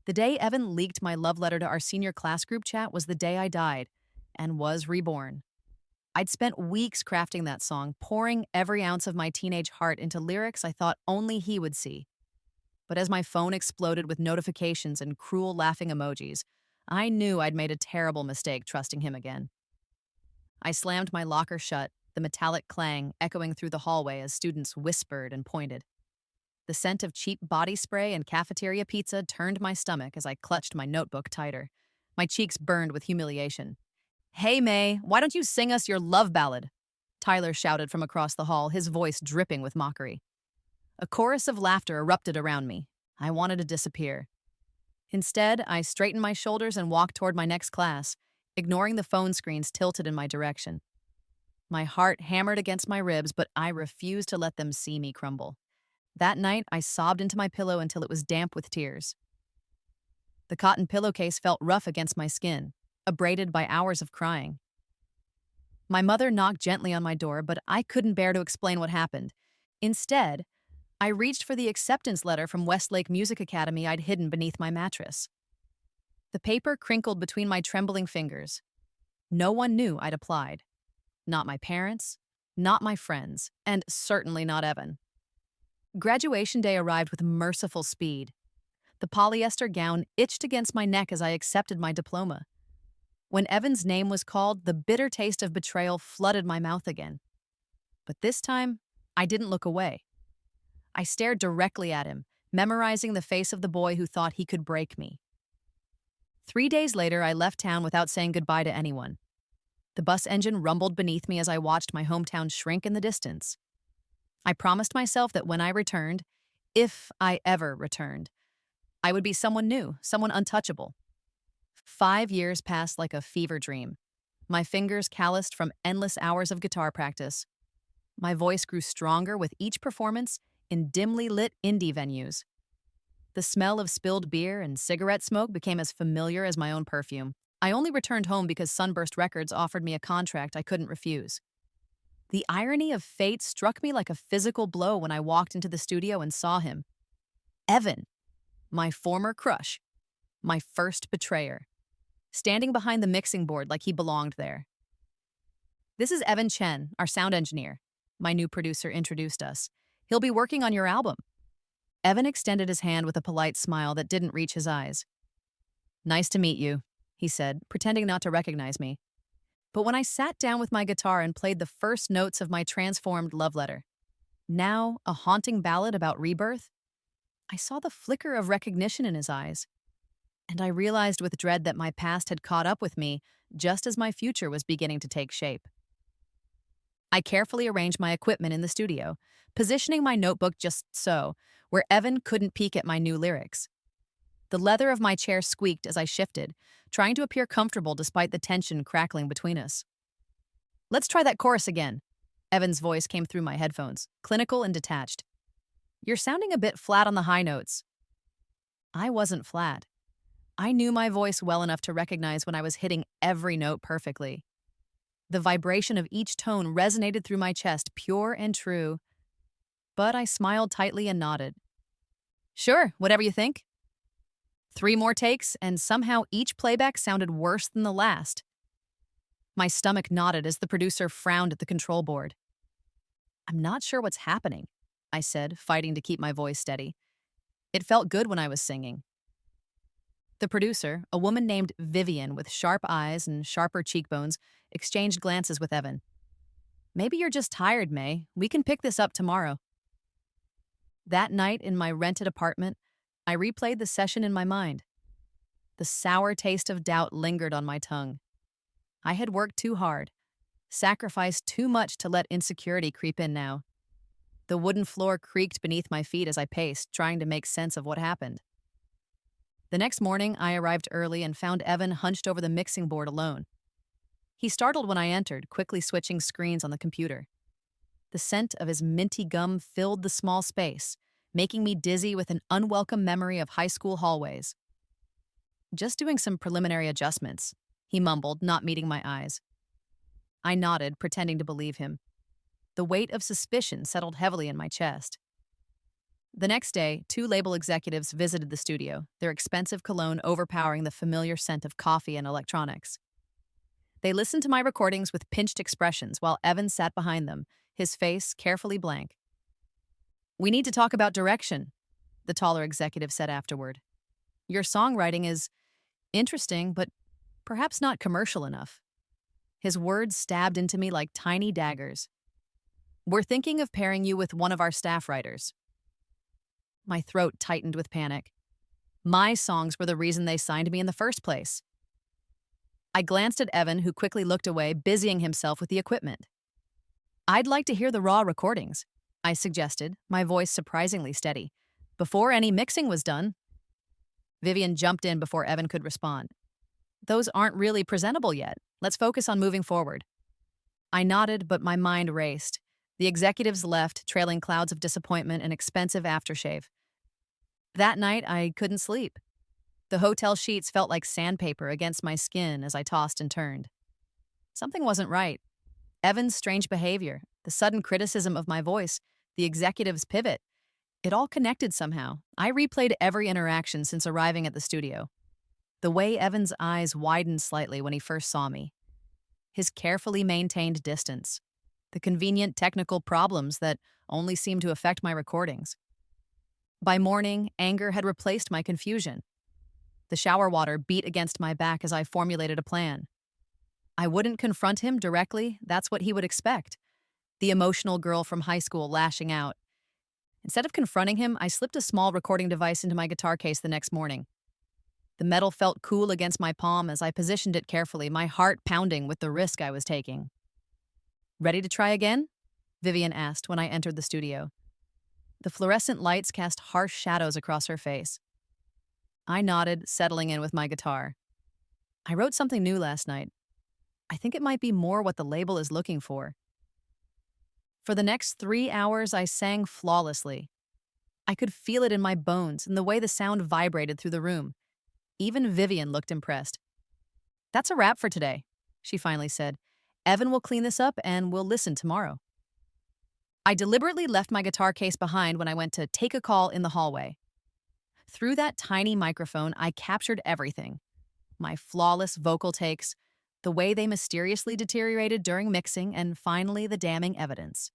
The day Evan leaked my love letter to our senior class group chat was the day I died and was reborn. I'd spent weeks crafting that song, pouring every ounce of my teenage heart into lyrics I thought only he would see. But as my phone exploded with notifications and cruel laughing emojis, I knew I'd made a terrible mistake trusting him again. I slammed my locker shut, the metallic clang echoing through the hallway as students whispered and pointed. The scent of cheap body spray and cafeteria pizza turned my stomach as I clutched my notebook tighter. My cheeks burned with humiliation. "Hey, May, why don't you sing us your love ballad?" Tyler shouted from across the hall, his voice dripping with mockery. A chorus of laughter erupted around me. I wanted to disappear. Instead, I straightened my shoulders and walked toward my next class, ignoring the phone screens tilted in my direction. My heart hammered against my ribs, but I refused to let them see me crumble. That night, I sobbed into my pillow until it was damp with tears. The cotton pillowcase felt rough against my skin, abraded by hours of crying. My mother knocked gently on my door, but I couldn't bear to explain what happened. Instead, I reached for the acceptance letter from Westlake Music Academy I'd hidden beneath my mattress. The paper crinkled between my trembling fingers. No one knew I'd applied. Not my parents, not my friends, and certainly not Evan. Graduation day arrived with merciful speed. The polyester gown itched against my neck as I accepted my diploma. When Evan's name was called, the bitter taste of betrayal flooded my mouth again. But this time, I didn't look away. I stared directly at him, memorizing the face of the boy who thought he could break me. 3 days later, I left town without saying goodbye to anyone. The bus engine rumbled beneath me as I watched my hometown shrink in the distance. I promised myself that when I returned, if I ever returned, I would be someone new, someone untouchable. 5 years passed like a fever dream. My fingers calloused from endless hours of guitar practice. My voice grew stronger with each performance in dimly lit indie venues. The smell of spilled beer and cigarette smoke became as familiar as my own perfume. I only returned home because Sunburst Records offered me a contract I couldn't refuse. The irony of fate struck me like a physical blow when I walked into the studio and saw him. Evan, my former crush, my first betrayer, standing behind the mixing board like he belonged there. "This is Evan Chen, our sound engineer," my new producer introduced us. "He'll be working on your album." Evan extended his hand with a polite smile that didn't reach his eyes. "Nice to meet you," he said, pretending not to recognize me. But when I sat down with my guitar and played the first notes of my transformed love letter, now a haunting ballad about rebirth, I saw the flicker of recognition in his eyes. And I realized with dread that my past had caught up with me just as my future was beginning to take shape. I carefully arranged my equipment in the studio, positioning my notebook just so, where Evan couldn't peek at my new lyrics. The leather of my chair squeaked as I shifted, trying to appear comfortable despite the tension crackling between us. "Let's try that chorus again." Evan's voice came through my headphones, clinical and detached. "You're sounding a bit flat on the high notes." I wasn't flat. I knew my voice well enough to recognize when I was hitting every note perfectly. The vibration of each tone resonated through my chest, pure and true. But I smiled tightly and nodded. "Sure, whatever you think." 3 more takes, and somehow each playback sounded worse than the last. My stomach knotted as the producer frowned at the control board. "I'm not sure what's happening," I said, fighting to keep my voice steady. It felt good when I was singing. The producer, a woman named Vivian with sharp eyes and sharper cheekbones, exchanged glances with Evan. "Maybe you're just tired, May. We can pick this up tomorrow." That night in my rented apartment, I replayed the session in my mind. The sour taste of doubt lingered on my tongue. I had worked too hard, sacrificed too much to let insecurity creep in now. The wooden floor creaked beneath my feet as I paced, trying to make sense of what happened. The next morning, I arrived early and found Evan hunched over the mixing board alone. He startled when I entered, quickly switching screens on the computer. The scent of his minty gum filled the small space, making me dizzy with an unwelcome memory of high school hallways. "Just doing some preliminary adjustments," he mumbled, not meeting my eyes. I nodded, pretending to believe him. The weight of suspicion settled heavily in my chest. The next day, two label executives visited the studio, their expensive cologne overpowering the familiar scent of coffee and electronics. They listened to my recordings with pinched expressions while Evan sat behind them, his face carefully blank. "We need to talk about direction," the taller executive said afterward. "Your songwriting is interesting, but perhaps not commercial enough." His words stabbed into me like tiny daggers. "We're thinking of pairing you with one of our staff writers." My throat tightened with panic. My songs were the reason they signed me in the first place. I glanced at Evan, who quickly looked away, busying himself with the equipment. "I'd like to hear the raw recordings," I suggested, my voice surprisingly steady. "Before any mixing was done." Vivian jumped in before Evan could respond. "Those aren't really presentable yet. Let's focus on moving forward." I nodded, but my mind raced. The executives left, trailing clouds of disappointment and expensive aftershave. That night, I couldn't sleep. The hotel sheets felt like sandpaper against my skin as I tossed and turned. Something wasn't right. Evan's strange behavior, the sudden criticism of my voice, the executive's pivot. It all connected somehow. I replayed every interaction since arriving at the studio. The way Evan's eyes widened slightly when he first saw me. His carefully maintained distance. The convenient technical problems that only seemed to affect my recordings. By morning, anger had replaced my confusion. The shower water beat against my back as I formulated a plan. I wouldn't confront him directly, that's what he would expect. The emotional girl from high school lashing out. Instead of confronting him, I slipped a small recording device into my guitar case the next morning. The metal felt cool against my palm as I positioned it carefully, my heart pounding with the risk I was taking. "Ready to try again?" Vivian asked when I entered the studio. The fluorescent lights cast harsh shadows across her face. I nodded, settling in with my guitar. "I wrote something new last night. I think it might be more what the label is looking for." For the next 3 hours, I sang flawlessly. I could feel it in my bones and the way the sound vibrated through the room. Even Vivian looked impressed. "That's a wrap for today," she finally said. "Evan will clean this up and we'll listen tomorrow." I deliberately left my guitar case behind when I went to take a call in the hallway. Through that tiny microphone, I captured everything. My flawless vocal takes, the way they mysteriously deteriorated during mixing, and finally the damning evidence.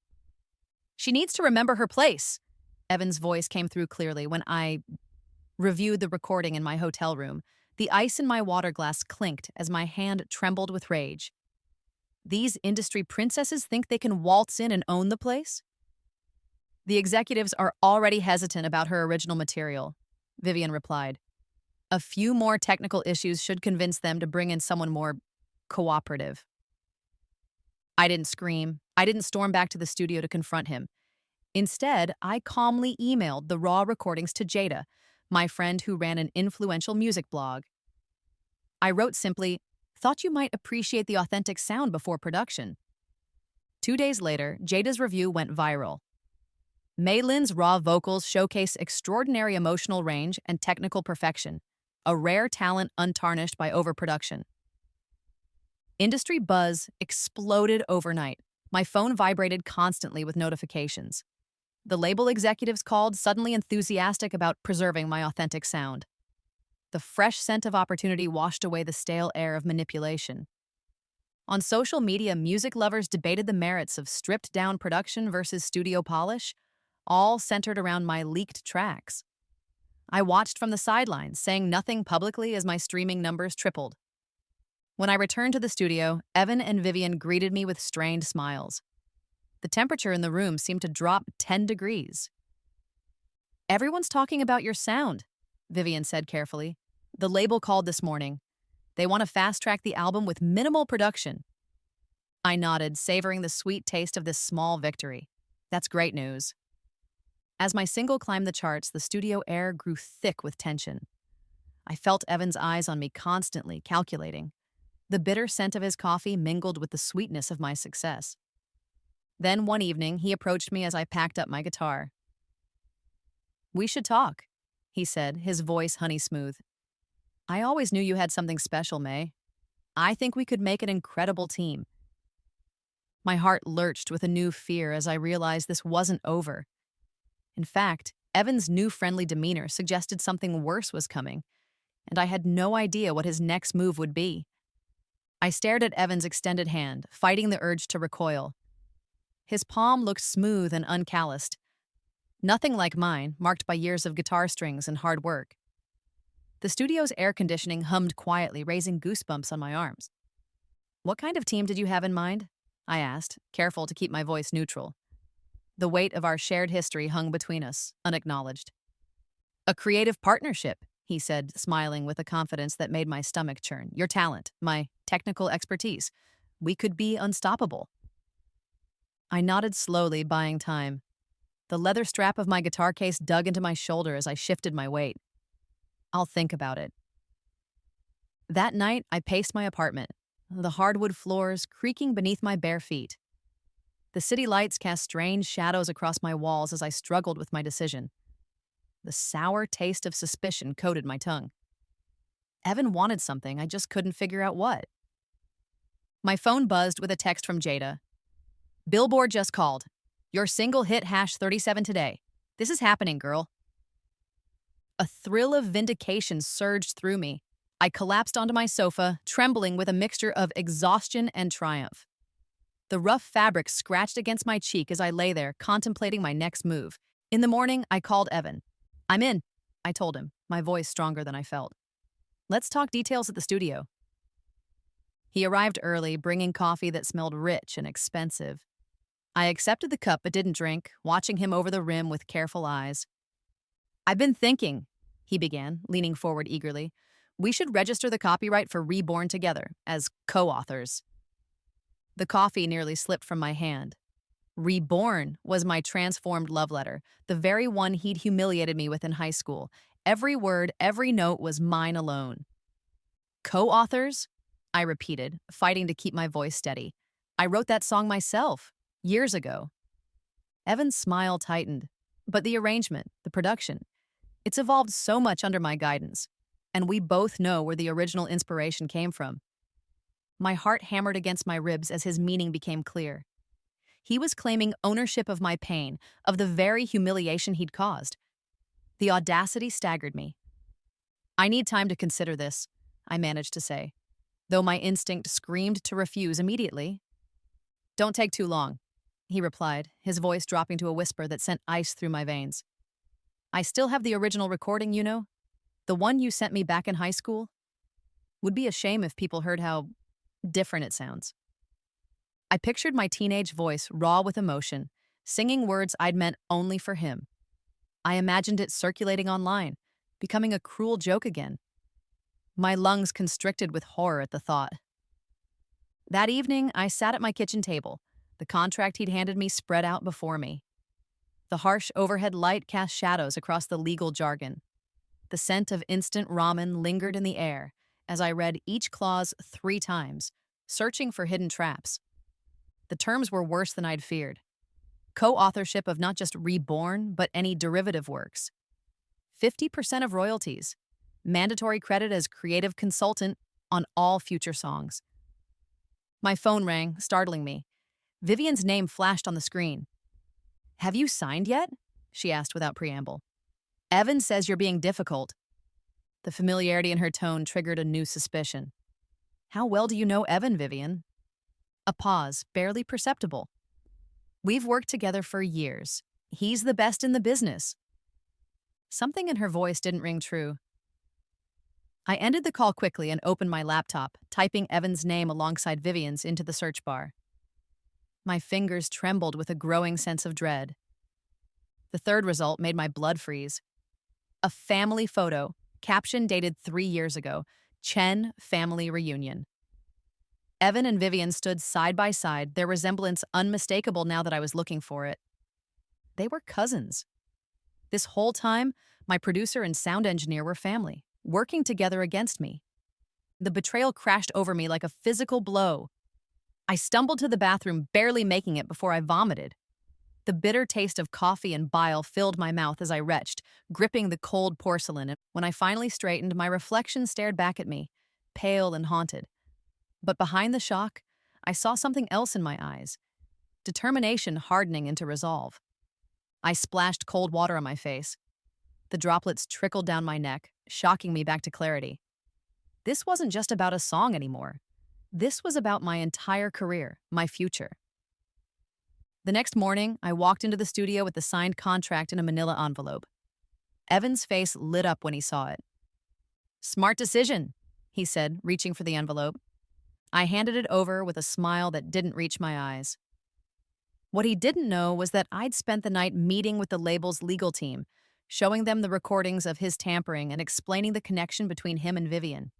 "She needs to remember her place," Evan's voice came through clearly when I reviewed the recording in my hotel room. The ice in my water glass clinked as my hand trembled with rage. These industry princesses think they can waltz in and own the place? "The executives are already hesitant about her original material," Vivian replied. "A few more technical issues should convince them to bring in someone more cooperative." I didn't scream. I didn't storm back to the studio to confront him. Instead, I calmly emailed the raw recordings to Jada, my friend who ran an influential music blog. I wrote simply, "Thought you might appreciate the authentic sound before production." 2 days later, Jada's review went viral. "Maylin's raw vocals showcase extraordinary emotional range and technical perfection, a rare talent untarnished by overproduction." Industry buzz exploded overnight. My phone vibrated constantly with notifications. The label executives called, suddenly enthusiastic about preserving my authentic sound. The fresh scent of opportunity washed away the stale air of manipulation. On social media, music lovers debated the merits of stripped-down production versus studio polish, all centered around my leaked tracks. I watched from the sidelines, saying nothing publicly as my streaming numbers tripled. When I returned to the studio, Evan and Vivian greeted me with strained smiles. The temperature in the room seemed to drop 10 degrees. "Everyone's talking about your sound," Vivian said carefully. "The label called this morning. They want to fast-track the album with minimal production." I nodded, savoring the sweet taste of this small victory. That's great news. As my single climbed the charts, the studio air grew thick with tension. I felt Evan's eyes on me constantly, calculating. The bitter scent of his coffee mingled with the sweetness of my success. Then one evening, he approached me as I packed up my guitar. "We should talk," he said, his voice honey smooth. "I always knew you had something special, May. I think we could make an incredible team." My heart lurched with a new fear as I realized this wasn't over. In fact, Evan's new friendly demeanor suggested something worse was coming, and I had no idea what his next move would be. I stared at Evan's extended hand, fighting the urge to recoil. His palm looked smooth and uncalloused, nothing like mine, marked by years of guitar strings and hard work. The studio's air conditioning hummed quietly, raising goosebumps on my arms. "What kind of team did you have in mind?" I asked, careful to keep my voice neutral. The weight of our shared history hung between us, unacknowledged. "A creative partnership," he said, smiling with a confidence that made my stomach churn. "Your talent, my technical expertise. We could be unstoppable." I nodded slowly, buying time. The leather strap of my guitar case dug into my shoulder as I shifted my weight. "I'll think about it." That night, I paced my apartment, the hardwood floors creaking beneath my bare feet. The city lights cast strange shadows across my walls as I struggled with my decision. The sour taste of suspicion coated my tongue. Evan wanted something, I just couldn't figure out what. My phone buzzed with a text from Jada. "Billboard just called. Your single hit #37 today. This is happening, girl." A thrill of vindication surged through me. I collapsed onto my sofa, trembling with a mixture of exhaustion and triumph. The rough fabric scratched against my cheek as I lay there, contemplating my next move. In the morning, I called Evan. "I'm in," I told him, my voice stronger than I felt. "Let's talk details at the studio." He arrived early, bringing coffee that smelled rich and expensive. I accepted the cup but didn't drink, watching him over the rim with careful eyes. "I've been thinking," he began, leaning forward eagerly. "We should register the copyright for Reborn together, as co-authors." The coffee nearly slipped from my hand. Reborn was my transformed love letter, the very one he'd humiliated me with in high school. Every word, every note was mine alone. "Co-authors?" I repeated, fighting to keep my voice steady. "I wrote that song myself, years ago." Evan's smile tightened. "But the arrangement, the production, it's evolved so much under my guidance, and we both know where the original inspiration came from." My heart hammered against my ribs as his meaning became clear. He was claiming ownership of my pain, of the very humiliation he'd caused. The audacity staggered me. "I need time to consider this," I managed to say, though my instinct screamed to refuse immediately. "Don't take too long," he replied, his voice dropping to a whisper that sent ice through my veins. "I still have the original recording, you know? The one you sent me back in high school. Would be a shame if people heard how different it sounds." I pictured my teenage voice raw with emotion, singing words I'd meant only for him. I imagined it circulating online, becoming a cruel joke again. My lungs constricted with horror at the thought. That evening, I sat at my kitchen table, the contract he'd handed me spread out before me. The harsh overhead light cast shadows across the legal jargon. The scent of instant ramen lingered in the air as I read each clause 3 times, searching for hidden traps. The terms were worse than I'd feared. Co-authorship of not just Reborn, but any derivative works. 50% of royalties. Mandatory credit as creative consultant on all future songs. My phone rang, startling me. Vivian's name flashed on the screen. "Have you signed yet?" she asked without preamble. "Evan says you're being difficult." The familiarity in her tone triggered a new suspicion. "How well do you know Evan, Vivian?" A pause, barely perceptible. "We've worked together for years. He's the best in the business." Something in her voice didn't ring true. I ended the call quickly and opened my laptop, typing Evan's name alongside Vivian's into the search bar. My fingers trembled with a growing sense of dread. The third result made my blood freeze. A family photo, caption dated 3 years ago, Chen family reunion. Evan and Vivian stood side by side, their resemblance unmistakable now that I was looking for it. They were cousins. This whole time, my producer and sound engineer were family, working together against me. The betrayal crashed over me like a physical blow. I stumbled to the bathroom, barely making it before I vomited. The bitter taste of coffee and bile filled my mouth as I retched, gripping the cold porcelain. When I finally straightened, my reflection stared back at me, pale and haunted. But behind the shock, I saw something else in my eyes. Determination hardening into resolve. I splashed cold water on my face. The droplets trickled down my neck, shocking me back to clarity. This wasn't just about a song anymore. This was about my entire career, my future. The next morning, I walked into the studio with the signed contract in a manila envelope. Evan's face lit up when he saw it. "Smart decision," he said, reaching for the envelope. I handed it over with a smile that didn't reach my eyes. What he didn't know was that I'd spent the night meeting with the label's legal team, showing them the recordings of his tampering and explaining the connection between him and Vivian.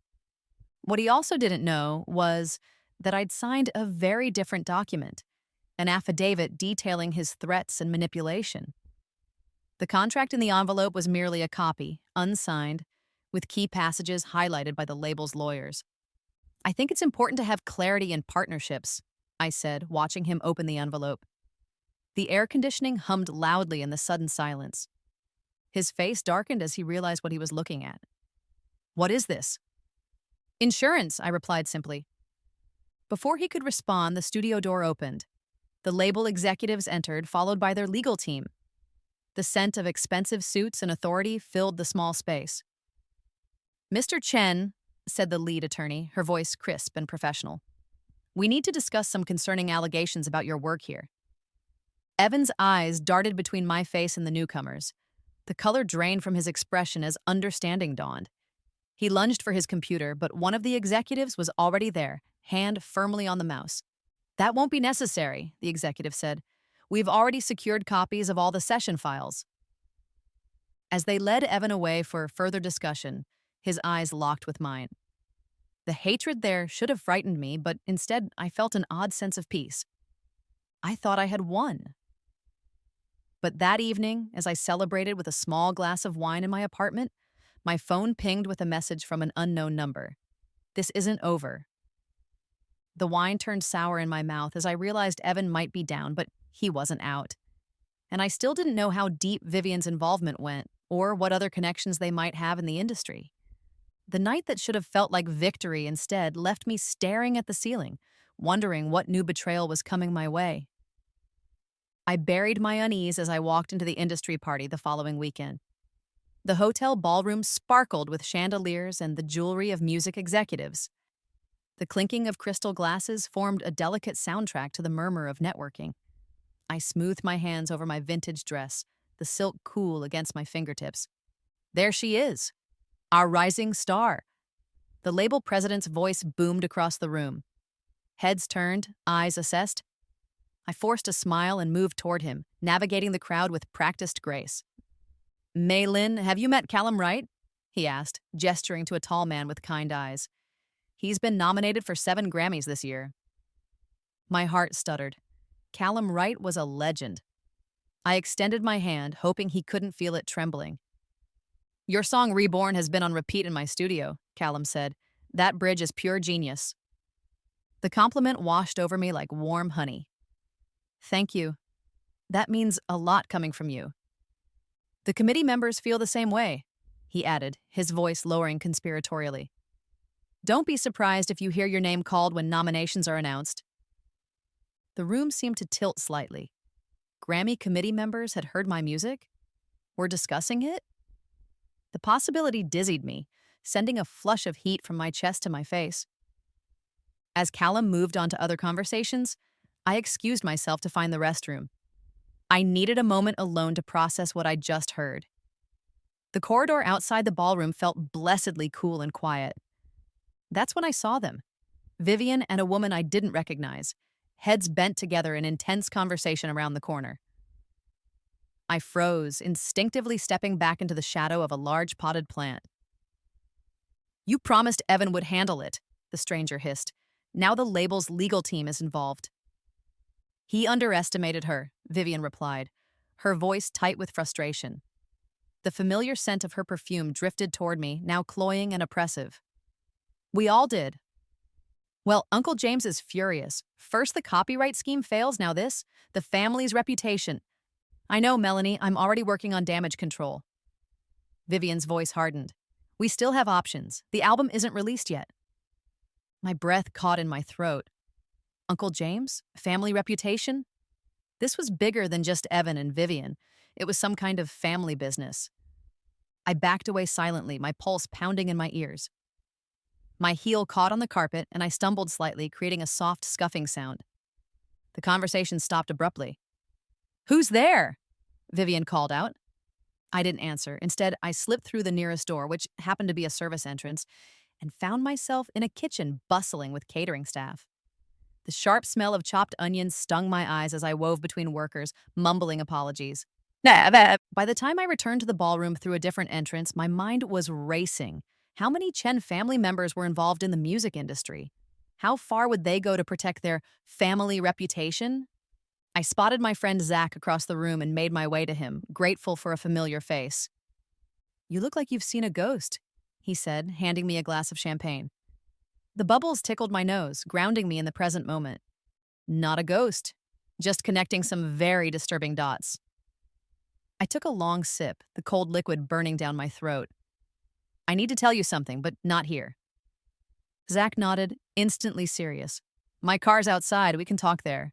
What he also didn't know was that I'd signed a very different document, an affidavit detailing his threats and manipulation. The contract in the envelope was merely a copy, unsigned, with key passages highlighted by the label's lawyers. "I think it's important to have clarity in partnerships," I said, watching him open the envelope. The air conditioning hummed loudly in the sudden silence. His face darkened as he realized what he was looking at. "What is this?" "Insurance," I replied simply. Before he could respond, the studio door opened. The label executives entered, followed by their legal team. The scent of expensive suits and authority filled the small space. "Mr. Chen," said the lead attorney, her voice crisp and professional, "we need to discuss some concerning allegations about your work here." Evan's eyes darted between my face and the newcomer's. The color drained from his expression as understanding dawned. He lunged for his computer, but one of the executives was already there, hand firmly on the mouse. "That won't be necessary," the executive said. "We've already secured copies of all the session files." As they led Evan away for further discussion, his eyes locked with mine. The hatred there should have frightened me, but instead I felt an odd sense of peace. I thought I had won. But that evening, as I celebrated with a small glass of wine in my apartment, my phone pinged with a message from an unknown number. "This isn't over." The wine turned sour in my mouth as I realized Evan might be down, but he wasn't out. And I still didn't know how deep Vivian's involvement went, or what other connections they might have in the industry. The night that should have felt like victory instead left me staring at the ceiling, wondering what new betrayal was coming my way. I buried my unease as I walked into the industry party the following weekend. The hotel ballroom sparkled with chandeliers and the jewelry of music executives. The clinking of crystal glasses formed a delicate soundtrack to the murmur of networking. I smoothed my hands over my vintage dress, the silk cool against my fingertips. "There she is, our rising star." The label president's voice boomed across the room. Heads turned, eyes assessed. I forced a smile and moved toward him, navigating the crowd with practiced grace. "Mei Lin, have you met Callum Wright?" he asked, gesturing to a tall man with kind eyes. "He's been nominated for 7 Grammys this year." My heart stuttered. Callum Wright was a legend. I extended my hand, hoping he couldn't feel it trembling. "Your song Reborn has been on repeat in my studio," Callum said. "That bridge is pure genius." The compliment washed over me like warm honey. "Thank you. That means a lot coming from you." "The committee members feel the same way," he added, his voice lowering conspiratorially. "Don't be surprised if you hear your name called when nominations are announced." The room seemed to tilt slightly. Grammy committee members had heard my music? Were discussing it? The possibility dizzied me, sending a flush of heat from my chest to my face. As Callum moved on to other conversations, I excused myself to find the restroom. I needed a moment alone to process what I'd just heard. The corridor outside the ballroom felt blessedly cool and quiet. That's when I saw them. Vivian and a woman I didn't recognize, heads bent together in intense conversation around the corner. I froze, instinctively stepping back into the shadow of a large potted plant. "You promised Evan would handle it," the stranger hissed. "Now the label's legal team is involved." "He underestimated her," Vivian replied, her voice tight with frustration. The familiar scent of her perfume drifted toward me, now cloying and oppressive. "We all did." "Well, Uncle James is furious. First the copyright scheme fails, now this. The family's reputation." "I know, Melanie, I'm already working on damage control." Vivian's voice hardened. "We still have options. The album isn't released yet." My breath caught in my throat. Uncle James? Family reputation? This was bigger than just Evan and Vivian. It was some kind of family business. I backed away silently, my pulse pounding in my ears. My heel caught on the carpet, and I stumbled slightly, creating a soft scuffing sound. The conversation stopped abruptly. "Who's there?" Vivian called out. I didn't answer. Instead, I slipped through the nearest door, which happened to be a service entrance, and found myself in a kitchen bustling with catering staff. The sharp smell of chopped onions stung my eyes as I wove between workers, mumbling apologies. By the time I returned to the ballroom through a different entrance, my mind was racing. How many Chen family members were involved in the music industry? How far would they go to protect their family reputation? I spotted my friend Zach across the room and made my way to him, grateful for a familiar face. "You look like you've seen a ghost," he said, handing me a glass of champagne. The bubbles tickled my nose, grounding me in the present moment. Not a ghost, just connecting some very disturbing dots. I took a long sip, the cold liquid burning down my throat. "I need to tell you something, but not here." Zach nodded, instantly serious. "My car's outside, we can talk there."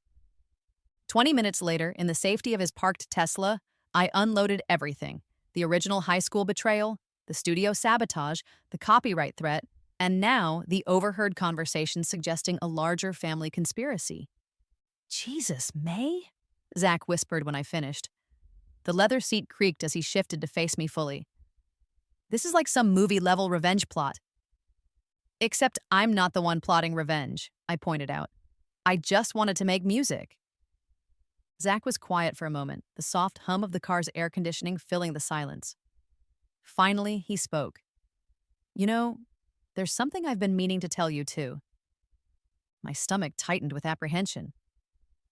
20 minutes later, in the safety of his parked Tesla, I unloaded everything: the original high school betrayal, the studio sabotage, the copyright threat, and now the overheard conversation suggesting a larger family conspiracy. "Jesus, May?" Zach whispered when I finished. The leather seat creaked as he shifted to face me fully. "This is like some movie-level revenge plot." "Except I'm not the one plotting revenge," I pointed out. "I just wanted to make music." Zach was quiet for a moment, the soft hum of the car's air conditioning filling the silence. Finally, he spoke. "You know, there's something I've been meaning to tell you, too." My stomach tightened with apprehension.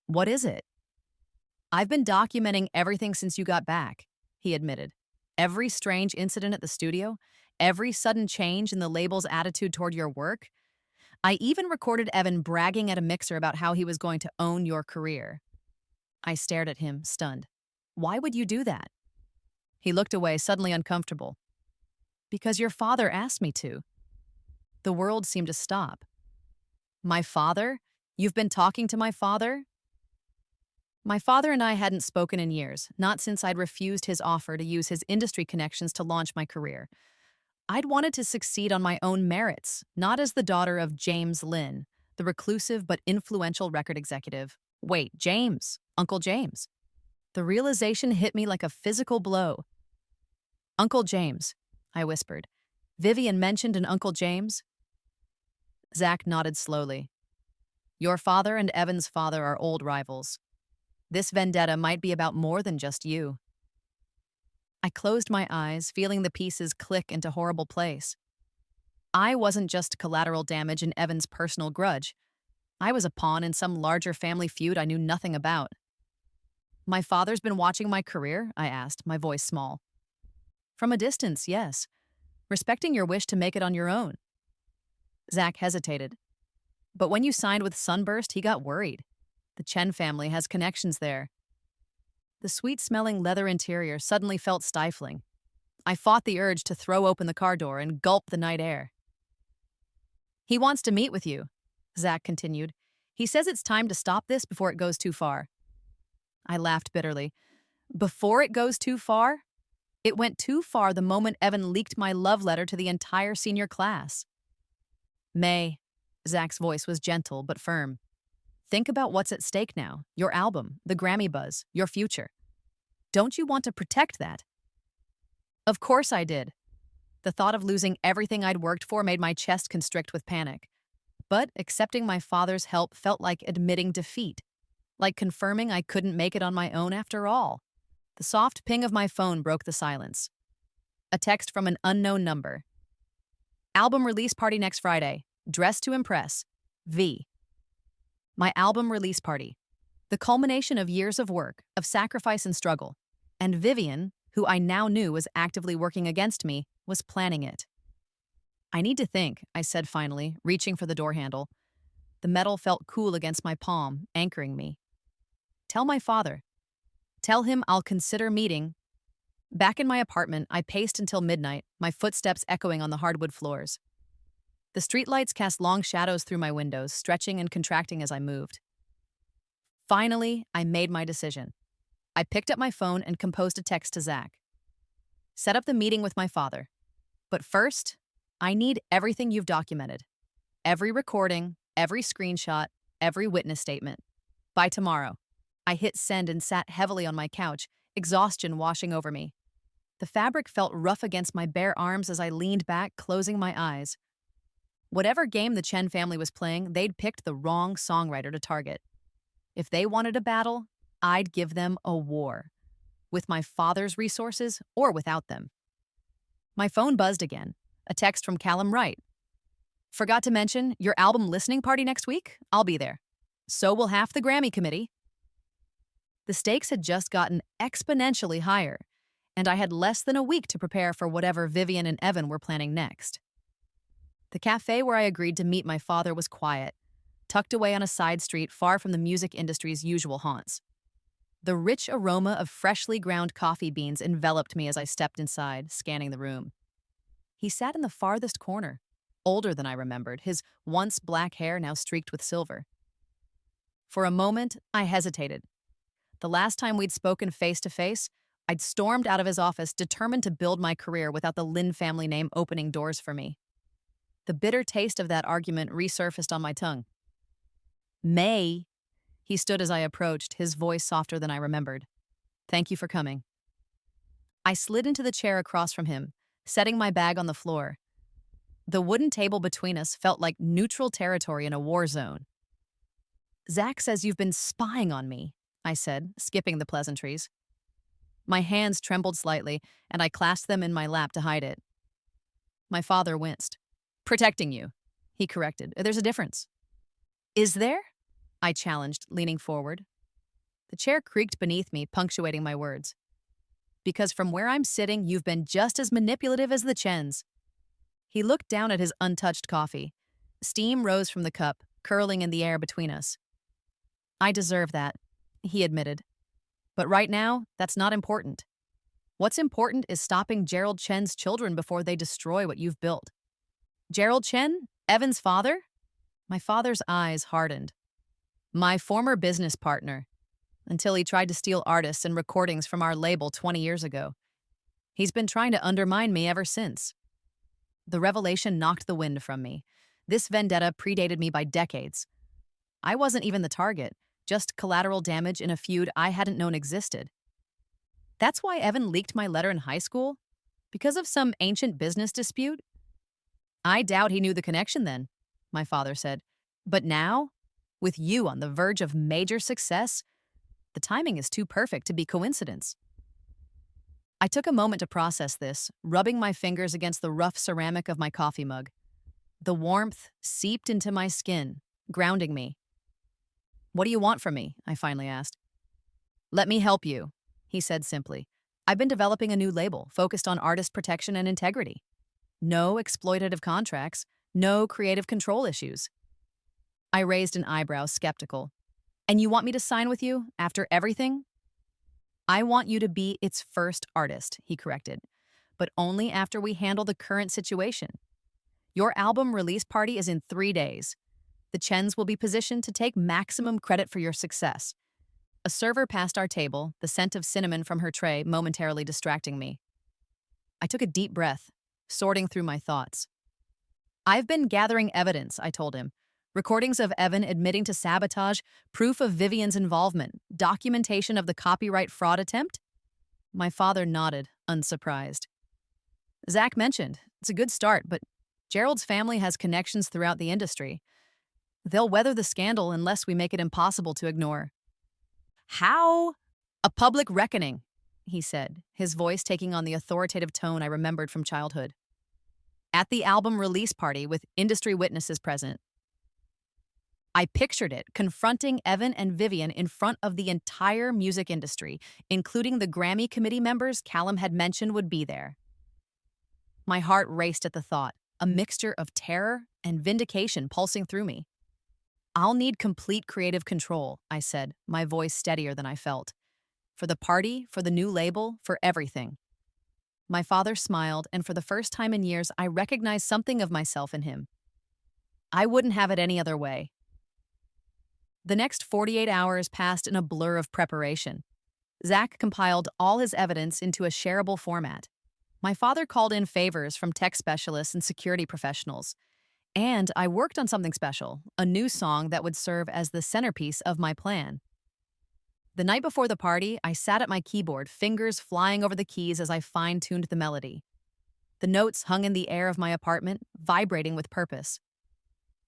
"What is it?" "I've been documenting everything since you got back," he admitted. "Every strange incident at the studio, every sudden change in the label's attitude toward your work. I even recorded Evan bragging at a mixer about how he was going to own your career." I stared at him, stunned. "Why would you do that?" He looked away, suddenly uncomfortable. "Because your father asked me to." The world seemed to stop. "My father? You've been talking to my father?" My father and I hadn't spoken in years, not since I'd refused his offer to use his industry connections to launch my career. I'd wanted to succeed on my own merits, not as the daughter of James Lynn, the reclusive but influential record executive. Wait, James, Uncle James. The realization hit me like a physical blow. "Uncle James," I whispered. "Vivian mentioned an Uncle James?" Zach nodded slowly. "Your father and Evan's father are old rivals. This vendetta might be about more than just you." I closed my eyes, feeling the pieces click into horrible place. I wasn't just collateral damage in Evan's personal grudge. I was a pawn in some larger family feud I knew nothing about. "My father's been watching my career?" I asked, my voice small. "From a distance, yes. Respecting your wish to make it on your own." Zach hesitated. "But when you signed with Sunburst, he got worried. The Chen family has connections there." The sweet-smelling leather interior suddenly felt stifling. I fought the urge to throw open the car door and gulp the night air. "He wants to meet with you," Zach continued. "He says it's time to stop this before it goes too far." I laughed bitterly. Before it goes too far? It went too far the moment Evan leaked my love letter to the entire senior class. "May," Zach's voice was gentle but firm. "Think about what's at stake now. Your album, the Grammy buzz, your future. Don't you want to protect that?" Of course I did. The thought of losing everything I'd worked for made my chest constrict with panic. But accepting my father's help felt like admitting defeat, like confirming I couldn't make it on my own after all. The soft ping of my phone broke the silence. A text from an unknown number. "Album release party next Friday. Dress to impress. V." My album release party. The culmination of years of work, of sacrifice and struggle. And Vivian, who I now knew was actively working against me, was planning it. "I need to think," I said finally, reaching for the door handle. The metal felt cool against my palm, anchoring me. "Tell my father. Tell him I'll consider meeting." Back in my apartment, I paced until midnight, my footsteps echoing on the hardwood floors. The streetlights cast long shadows through my windows, stretching and contracting as I moved. Finally, I made my decision. I picked up my phone and composed a text to Zach. Set up the meeting with my father. But first, I need everything you've documented. Every recording, every screenshot, every witness statement. By tomorrow. I hit send and sat heavily on my couch, exhaustion washing over me. The fabric felt rough against my bare arms as I leaned back, closing my eyes. Whatever game the Chen family was playing, they'd picked the wrong songwriter to target. If they wanted a battle, I'd give them a war. With my father's resources or without them. My phone buzzed again. A text from Callum Wright. Forgot to mention, your album listening party next week? I'll be there. So will half the Grammy committee. The stakes had just gotten exponentially higher, and I had less than a week to prepare for whatever Vivian and Evan were planning next. The cafe where I agreed to meet my father was quiet, tucked away on a side street far from the music industry's usual haunts. The rich aroma of freshly ground coffee beans enveloped me as I stepped inside, scanning the room. He sat in the farthest corner, older than I remembered, his once black hair now streaked with silver. For a moment, I hesitated. The last time we'd spoken face-to-face, I'd stormed out of his office, determined to build my career without the Lin family name opening doors for me. The bitter taste of that argument resurfaced on my tongue. May, he stood as I approached, his voice softer than I remembered. Thank you for coming. I slid into the chair across from him, setting my bag on the floor. The wooden table between us felt like neutral territory in a war zone. Zach says you've been spying on me, I said, skipping the pleasantries. My hands trembled slightly, and I clasped them in my lap to hide it. My father winced. Protecting you, he corrected. There's a difference. Is there? I challenged, leaning forward. The chair creaked beneath me, punctuating my words. Because from where I'm sitting, you've been just as manipulative as the Chens. He looked down at his untouched coffee. Steam rose from the cup, curling in the air between us. I deserve that, he admitted. But right now, that's not important. What's important is stopping Gerald Chen's children before they destroy what you've built. Gerald Chen? Evan's father? My father's eyes hardened. My former business partner, until he tried to steal artists and recordings from our label 20 years ago. He's been trying to undermine me ever since. The revelation knocked the wind from me. This vendetta predated me by decades. I wasn't even the target, just collateral damage in a feud I hadn't known existed. That's why Evan leaked my letter in high school? Because of some ancient business dispute? I doubt he knew the connection then, my father said. But now, with you on the verge of major success, the timing is too perfect to be coincidence. I took a moment to process this, rubbing my fingers against the rough ceramic of my coffee mug. The warmth seeped into my skin, grounding me. What do you want from me? I finally asked. Let me help you, he said simply. I've been developing a new label focused on artist protection and integrity. No exploitative contracts, no creative control issues. I raised an eyebrow, skeptical. And you want me to sign with you after everything? I want you to be its first artist, he corrected, but only after we handle the current situation. Your album release party is in 3 days. The Chens will be positioned to take maximum credit for your success. A server passed our table, the scent of cinnamon from her tray momentarily distracting me. I took a deep breath, sorting through my thoughts. I've been gathering evidence, I told him. Recordings of Evan admitting to sabotage, proof of Vivian's involvement, documentation of the copyright fraud attempt? My father nodded, unsurprised. Zach mentioned, it's a good start, but Gerald's family has connections throughout the industry. They'll weather the scandal unless we make it impossible to ignore. How? A public reckoning, he said, his voice taking on the authoritative tone I remembered from childhood. At the album release party with industry witnesses present. I pictured it, confronting Evan and Vivian in front of the entire music industry, including the Grammy committee members Callum had mentioned would be there. My heart raced at the thought, a mixture of terror and vindication pulsing through me. I'll need complete creative control, I said, my voice steadier than I felt. For the party, for the new label, for everything. My father smiled, and for the first time in years, I recognized something of myself in him. I wouldn't have it any other way. The next 48 hours passed in a blur of preparation. Zach compiled all his evidence into a shareable format. My father called in favors from tech specialists and security professionals. And I worked on something special, a new song that would serve as the centerpiece of my plan. The night before the party, I sat at my keyboard, fingers flying over the keys as I fine-tuned the melody. The notes hung in the air of my apartment, vibrating with purpose.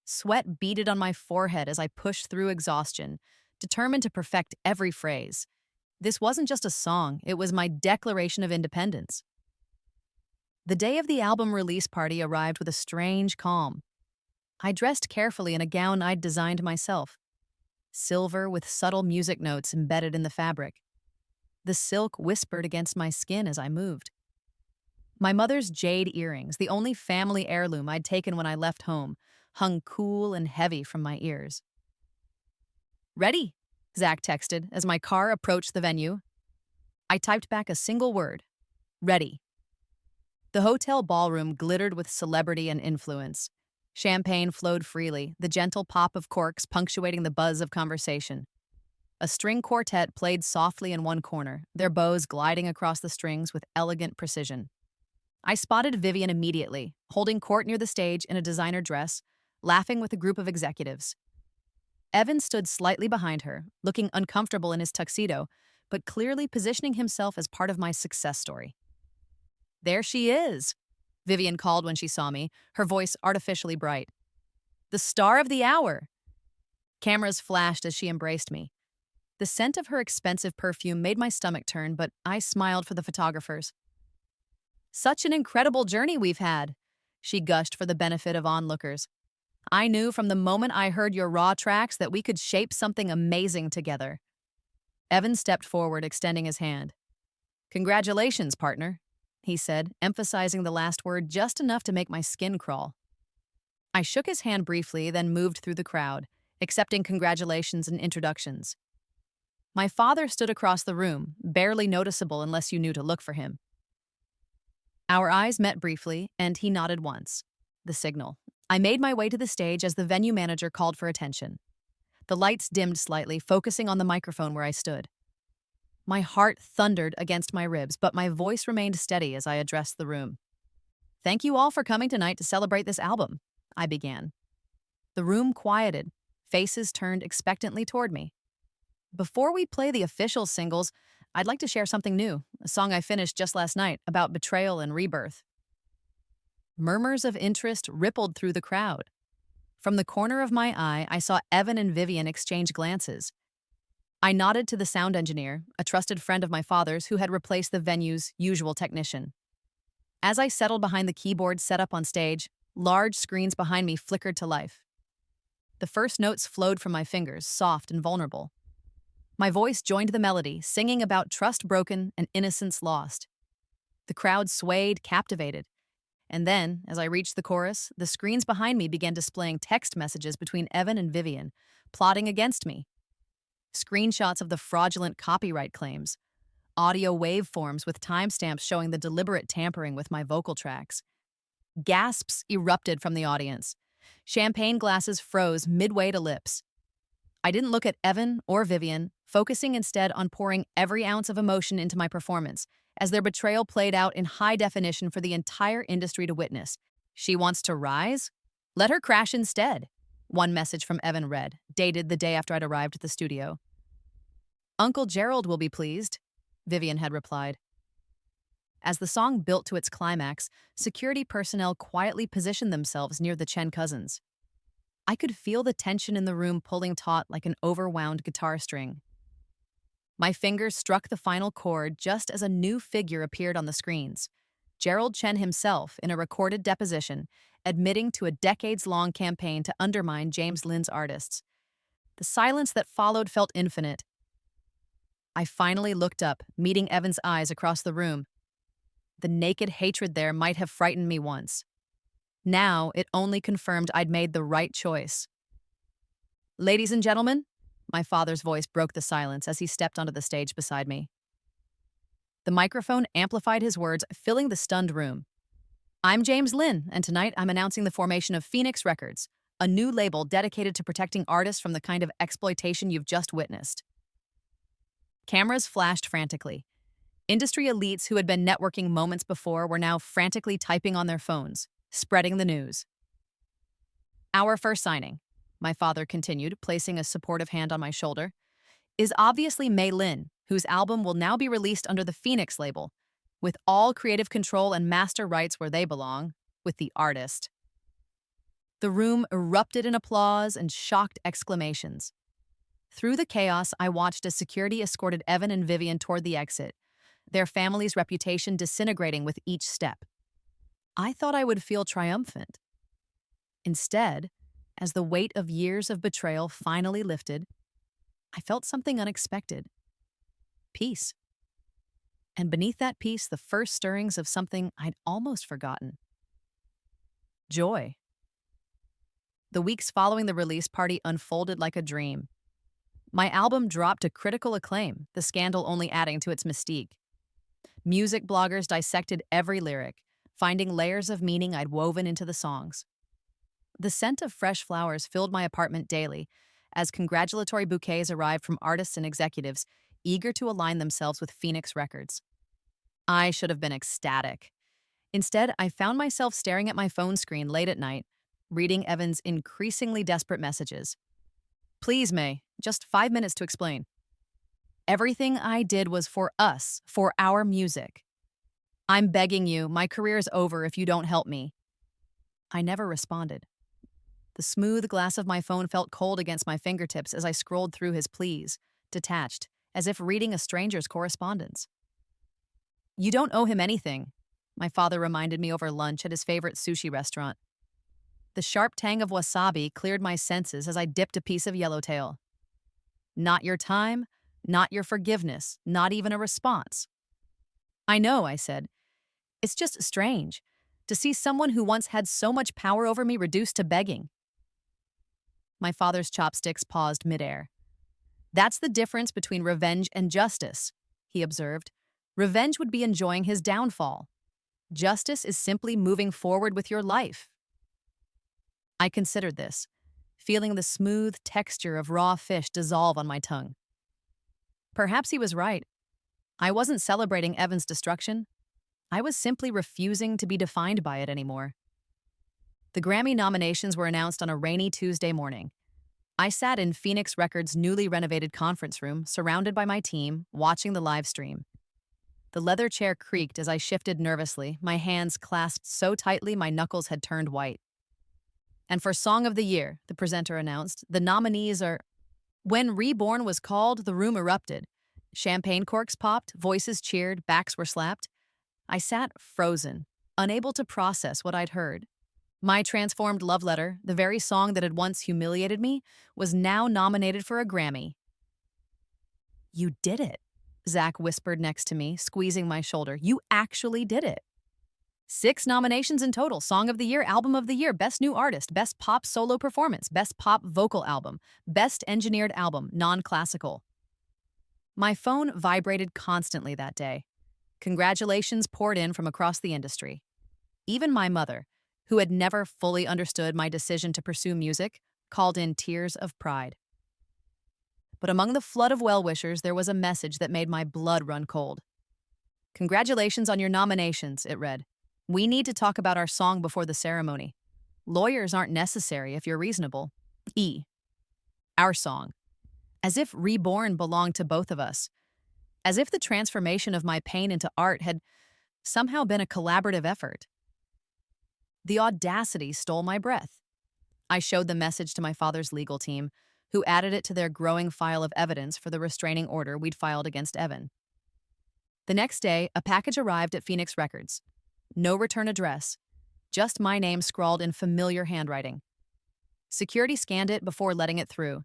Sweat beaded on my forehead as I pushed through exhaustion, determined to perfect every phrase. This wasn't just a song, it was my declaration of independence. The day of the album release party arrived with a strange calm. I dressed carefully in a gown I'd designed myself, silver with subtle music notes embedded in the fabric. The silk whispered against my skin as I moved. My mother's jade earrings, the only family heirloom I'd taken when I left home, hung cool and heavy from my ears. "Ready," Zach texted as my car approached the venue. I typed back a single word: ready. The hotel ballroom glittered with celebrity and influence. Champagne flowed freely, the gentle pop of corks punctuating the buzz of conversation. A string quartet played softly in one corner, their bows gliding across the strings with elegant precision. I spotted Vivian immediately, holding court near the stage in a designer dress, laughing with a group of executives. Evan stood slightly behind her, looking uncomfortable in his tuxedo, but clearly positioning himself as part of my success story. "There she is," Vivian called when she saw me, her voice artificially bright. "The star of the hour." Cameras flashed as she embraced me. The scent of her expensive perfume made my stomach turn, but I smiled for the photographers. "Such an incredible journey we've had," she gushed for the benefit of onlookers. "I knew from the moment I heard your raw tracks that we could shape something amazing together." Evan stepped forward, extending his hand. "Congratulations, partner," he said, emphasizing the last word just enough to make my skin crawl. I shook his hand briefly, then moved through the crowd, accepting congratulations and introductions. My father stood across the room, barely noticeable unless you knew to look for him. Our eyes met briefly, and he nodded once. The signal. I made my way to the stage as the venue manager called for attention. The lights dimmed slightly, focusing on the microphone where I stood. My heart thundered against my ribs, but my voice remained steady as I addressed the room. "Thank you all for coming tonight to celebrate this album," I began. The room quieted, faces turned expectantly toward me. "Before we play the official singles, I'd like to share something new, a song I finished just last night about betrayal and rebirth." Murmurs of interest rippled through the crowd. From the corner of my eye, I saw Evan and Vivian exchange glances. I nodded to the sound engineer, a trusted friend of my father's who had replaced the venue's usual technician. As I settled behind the keyboard set up on stage, large screens behind me flickered to life. The first notes flowed from my fingers, soft and vulnerable. My voice joined the melody, singing about trust broken and innocence lost. The crowd swayed, captivated. And then, as I reached the chorus, the screens behind me began displaying text messages between Evan and Vivian, plotting against me. Screenshots of the fraudulent copyright claims, audio waveforms with timestamps showing the deliberate tampering with my vocal tracks. Gasps erupted from the audience. Champagne glasses froze midway to lips. I didn't look at Evan or Vivian, focusing instead on pouring every ounce of emotion into my performance, as their betrayal played out in high definition for the entire industry to witness. "She wants to rise? Let her crash instead," one message from Evan read, dated the day after I'd arrived at the studio. "Uncle Gerald will be pleased," Vivian had replied. As the song built to its climax, security personnel quietly positioned themselves near the Chen cousins. I could feel the tension in the room pulling taut like an overwound guitar string. My fingers struck the final chord just as a new figure appeared on the screens. Gerald Chen himself, in a recorded deposition, admitting to a decades-long campaign to undermine James Lynn's artists. The silence that followed felt infinite. I finally looked up, meeting Evan's eyes across the room. The naked hatred there might have frightened me once. Now, it only confirmed I'd made the right choice. "Ladies and gentlemen," my father's voice broke the silence as he stepped onto the stage beside me. The microphone amplified his words, filling the stunned room. "I'm James Lynn, and tonight I'm announcing the formation of Phoenix Records, a new label dedicated to protecting artists from the kind of exploitation you've just witnessed." Cameras flashed frantically. Industry elites who had been networking moments before were now frantically typing on their phones, spreading the news. Our first signing, my father continued, placing a supportive hand on my shoulder, is obviously Mei Lin, whose album will now be released under the Phoenix label, with all creative control and master rights where they belong, with the artist. The room erupted in applause and shocked exclamations. Through the chaos, I watched as security escorted Evan and Vivian toward the exit, their family's reputation disintegrating with each step. I thought I would feel triumphant. Instead, as the weight of years of betrayal finally lifted, I felt something unexpected. Peace. And beneath that peace, the first stirrings of something I'd almost forgotten. Joy. The weeks following the release party unfolded like a dream. My album dropped to critical acclaim, the scandal only adding to its mystique. Music bloggers dissected every lyric, finding layers of meaning I'd woven into the songs. The scent of fresh flowers filled my apartment daily, as congratulatory bouquets arrived from artists and executives eager to align themselves with Phoenix Records. I should have been ecstatic. Instead, I found myself staring at my phone screen late at night, reading Evan's increasingly desperate messages. Please, May, just 5 minutes to explain. Everything I did was for us, for our music. I'm begging you, my career is over if you don't help me. I never responded. The smooth glass of my phone felt cold against my fingertips as I scrolled through his pleas, detached, as if reading a stranger's correspondence. You don't owe him anything, my father reminded me over lunch at his favorite sushi restaurant. The sharp tang of wasabi cleared my senses as I dipped a piece of yellowtail. Not your time, not your forgiveness, not even a response. I know, I said. It's just strange to see someone who once had so much power over me reduced to begging. My father's chopsticks paused midair. That's the difference between revenge and justice, he observed. Revenge would be enjoying his downfall. Justice is simply moving forward with your life. I considered this, feeling the smooth texture of raw fish dissolve on my tongue. Perhaps he was right. I wasn't celebrating Evan's destruction. I was simply refusing to be defined by it anymore. The Grammy nominations were announced on a rainy Tuesday morning. I sat in Phoenix Records' newly renovated conference room, surrounded by my team, watching the live stream. The leather chair creaked as I shifted nervously, my hands clasped so tightly my knuckles had turned white. And for Song of the Year, the presenter announced, the nominees are... When Reborn was called, the room erupted. Champagne corks popped, voices cheered, backs were slapped. I sat frozen, unable to process what I'd heard. My transformed love letter, the very song that had once humiliated me, was now nominated for a Grammy. You did it, Zach whispered next to me, squeezing my shoulder. You actually did it. 6 nominations in total: Song of the Year, Album of the Year, Best New Artist, Best Pop Solo Performance, Best Pop Vocal Album, Best Engineered Album, Non-Classical. My phone vibrated constantly that day. Congratulations poured in from across the industry. Even my mother, who had never fully understood my decision to pursue music, called in tears of pride. But among the flood of well-wishers, there was a message that made my blood run cold. Congratulations on your nominations, it read. We need to talk about our song before the ceremony. Lawyers aren't necessary if you're reasonable. Our song. As if Reborn belonged to both of us. As if the transformation of my pain into art had somehow been a collaborative effort. The audacity stole my breath. I showed the message to my father's legal team, who added it to their growing file of evidence for the restraining order we'd filed against Evan. The next day, a package arrived at Phoenix Records. No return address, just my name scrawled in familiar handwriting. Security scanned it before letting it through.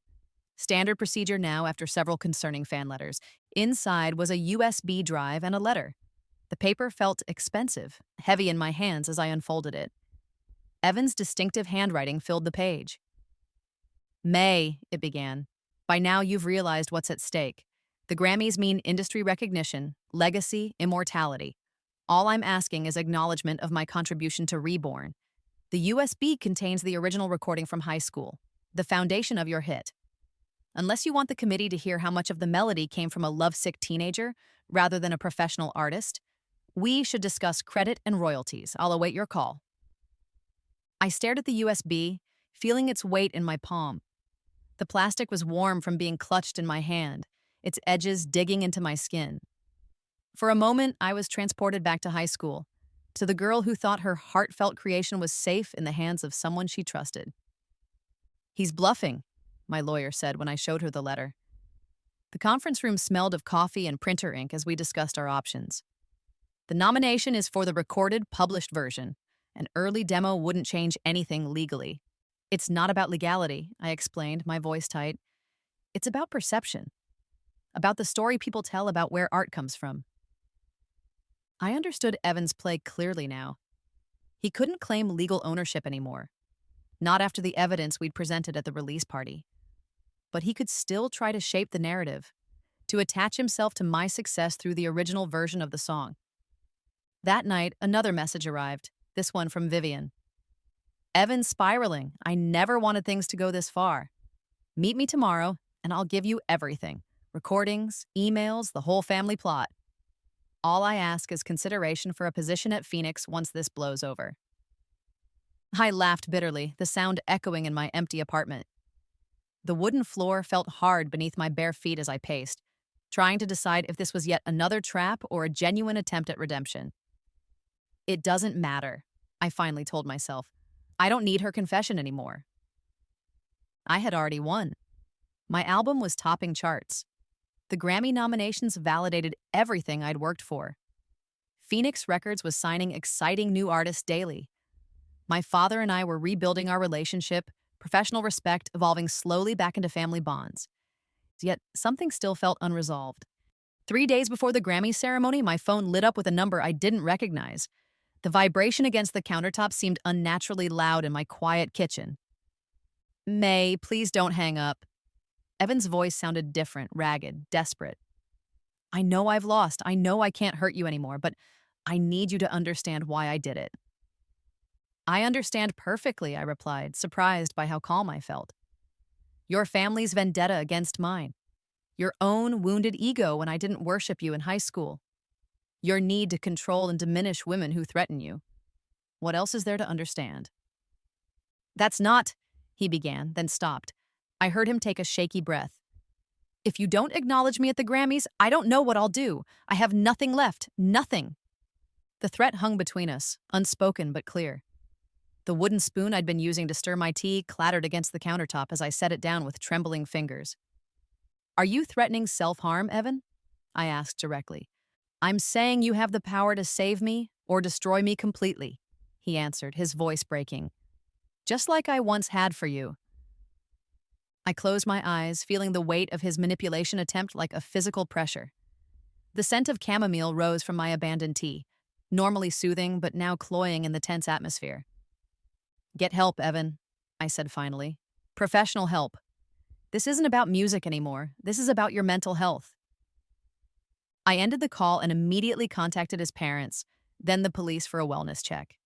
Standard procedure now after several concerning fan letters. Inside was a USB drive and a letter. The paper felt expensive, heavy in my hands as I unfolded it. Evan's distinctive handwriting filled the page. May, it began. By now you've realized what's at stake. The Grammys mean industry recognition, legacy, immortality. All I'm asking is acknowledgement of my contribution to Reborn. The USB contains the original recording from high school, the foundation of your hit. Unless you want the committee to hear how much of the melody came from a lovesick teenager rather than a professional artist, we should discuss credit and royalties. I'll await your call. I stared at the USB, feeling its weight in my palm. The plastic was warm from being clutched in my hand, its edges digging into my skin. For a moment, I was transported back to high school, to the girl who thought her heartfelt creation was safe in the hands of someone she trusted. "He's bluffing," my lawyer said when I showed her the letter. The conference room smelled of coffee and printer ink as we discussed our options. The nomination is for the recorded, published version. An early demo wouldn't change anything legally. It's not about legality, I explained, my voice tight. It's about perception. About the story people tell about where art comes from. I understood Evan's play clearly now. He couldn't claim legal ownership anymore. Not after the evidence we'd presented at the release party. But he could still try to shape the narrative, to attach himself to my success through the original version of the song. That night, another message arrived, this one from Vivian. "Evan's spiraling. I never wanted things to go this far. Meet me tomorrow, and I'll give you everything. Recordings, emails, the whole family plot. All I ask is consideration for a position at Phoenix once this blows over." I laughed bitterly, the sound echoing in my empty apartment. The wooden floor felt hard beneath my bare feet as I paced, trying to decide if this was yet another trap or a genuine attempt at redemption. "It doesn't matter," I finally told myself. "I don't need her confession anymore." I had already won. My album was topping charts. The Grammy nominations validated everything I'd worked for. Phoenix Records was signing exciting new artists daily. My father and I were rebuilding our relationship, professional respect evolving slowly back into family bonds. Yet something still felt unresolved. 3 days before the Grammy ceremony, my phone lit up with a number I didn't recognize. The vibration against the countertop seemed unnaturally loud in my quiet kitchen. "May, please don't hang up." Evan's voice sounded different, ragged, desperate. "I know I've lost. I know I can't hurt you anymore, but I need you to understand why I did it." "I understand perfectly," I replied, surprised by how calm I felt. "Your family's vendetta against mine. Your own wounded ego when I didn't worship you in high school. Your need to control and diminish women who threaten you. What else is there to understand?" "That's not," he began, then stopped. I heard him take a shaky breath. "If you don't acknowledge me at the Grammys, I don't know what I'll do. I have nothing left. Nothing." The threat hung between us, unspoken but clear. The wooden spoon I'd been using to stir my tea clattered against the countertop as I set it down with trembling fingers. "Are you threatening self-harm, Evan?" I asked directly. "I'm saying you have the power to save me or destroy me completely," he answered, his voice breaking. "Just like I once had for you." I closed my eyes, feeling the weight of his manipulation attempt like a physical pressure. The scent of chamomile rose from my abandoned tea, normally soothing but now cloying in the tense atmosphere. "Get help, Evan," I said finally. "Professional help. This isn't about music anymore. This is about your mental health." I ended the call and immediately contacted his parents, then the police for a wellness check.